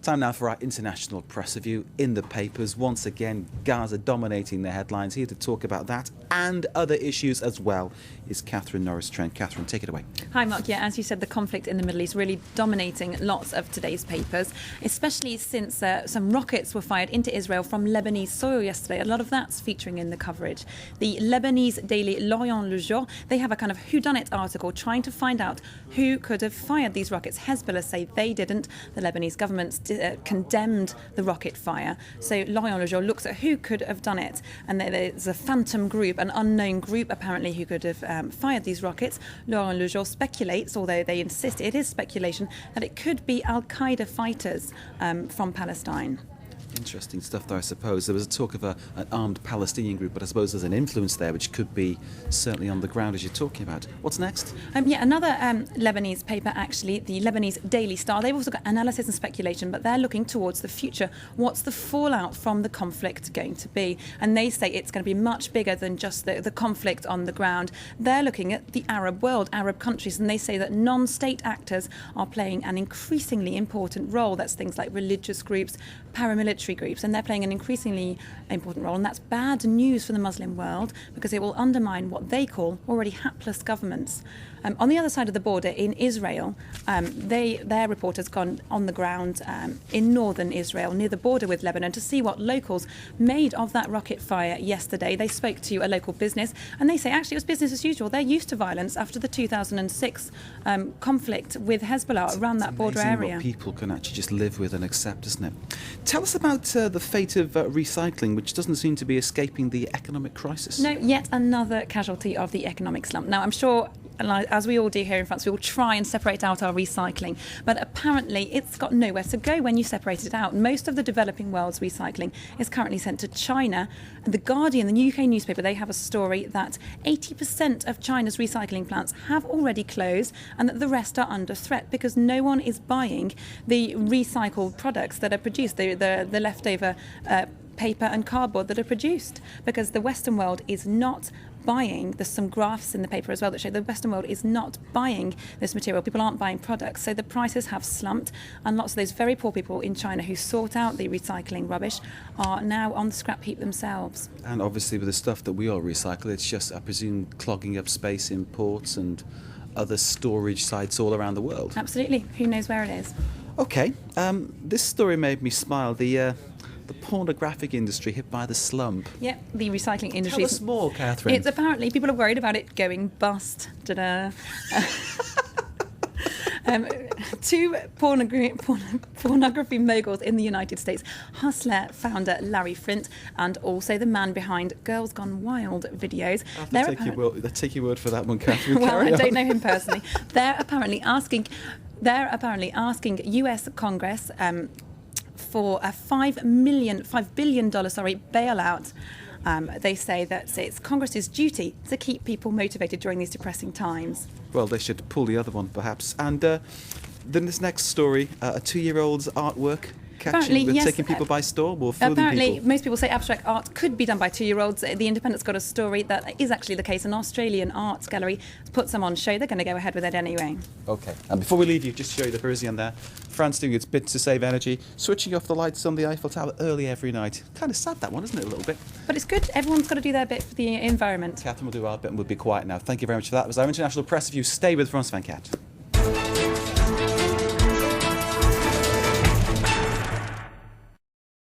Time now for our international press review in the papers. Once again, Gaza dominating the headlines. Here to talk about that and other issues as well is Catherine Norris-Trent. Catherine, take it away. Hi, Mark. Yeah, as you said, the conflict in the Middle East really dominating lots of today's papers, especially since some rockets were fired into Israel from Lebanese soil yesterday. A lot of that's featuring in the coverage. The Lebanese daily L'Orient Le Jour, they have a kind of whodunit article trying to find out who could have fired these rockets. Hezbollah say they didn't. The Lebanese government condemned the rocket fire. So L'Orient Le Jour looks at who could have done it. And there's a phantom group, an unknown group apparently, who could have fired these rockets. L'Orient Le Jour speculates, although they insist it is speculation, that it could be Al-Qaeda fighters from Palestine. Interesting stuff there, I suppose. There was a talk of an armed Palestinian group, but I suppose there's an influence there which could be certainly on the ground as you're talking about. What's next? Another Lebanese paper, actually, the Lebanese Daily Star. They've also got analysis and speculation, but they're looking towards the future. What's the fallout from the conflict going to be? And they say it's going to be much bigger than just the conflict on the ground. They're looking at the Arab world, Arab countries, and they say that non-state actors are playing an increasingly important role. That's things like religious groups, paramilitary groups, and they're playing an increasingly important role, and that's bad news for the Muslim world because it will undermine what they call already hapless governments. On the other side of the border in Israel, their reporters gone on the ground in northern Israel near the border with Lebanon to see what locals made of that rocket fire yesterday. They spoke to a local business and they say actually it was business as usual. They're used to violence after the 2006 conflict with Hezbollah around that border area. What people can actually just live with and accept, isn't it? Tell us about the fate of recycling, which doesn't seem to be escaping the economic crisis. No, yet another casualty of the economic slump. Now, I'm sure, as we all do here in France, we will try and separate out our recycling, but apparently it's got nowhere to go when you separate it out. Most of the developing world's recycling is currently sent to China. The Guardian, the UK newspaper, they have a story that 80% of China's recycling plants have already closed and that the rest are under threat because no one is buying the recycled products that are produced, the leftover paper and cardboard that are produced, because the Western world is not buying. There's some graphs in the paper as well that show the Western world is not buying this material. People aren't buying products, so the prices have slumped, and lots of those very poor people in China who sort out the recycling rubbish are now on the scrap heap themselves. And obviously with the stuff that we all recycle, it's just, I presume, clogging up space in ports and other storage sites all around the world. Absolutely. Who knows where it is? Okay, this story made me smile. The pornographic industry hit by the slump. Yeah, the recycling industry. Tell us more, Catherine. It's apparently people are worried about it going bust. Ta-da. Two pornography moguls in the United States, Hustler founder Larry Flint and also the man behind Girls Gone Wild videos. I'll take your word for that one, Catherine. Well, I don't know him personally. They're apparently asking US Congress for a $5 billion bailout. They say that it's Congress's duty to keep people motivated during these depressing times. Well, they should pull the other one, perhaps. And then this next story, a 2-year-old's artwork taking people by storm or fooling apparently, people. most people say abstract art could be done by 2-year-olds. The Independent's got a story that is actually the case. An Australian arts gallery has put some on show. They're going to go ahead with it anyway. OK. And before we leave you, just show you the Parisian there. France doing its bit to save energy, switching off the lights on the Eiffel Tower early every night. Kind of sad, that one, isn't it, a little bit? But it's good. Everyone's got to do their bit for the environment. Catherine will do our bit and we'll be quiet now. Thank you very much for that. That was our international press review. Stay with France 24.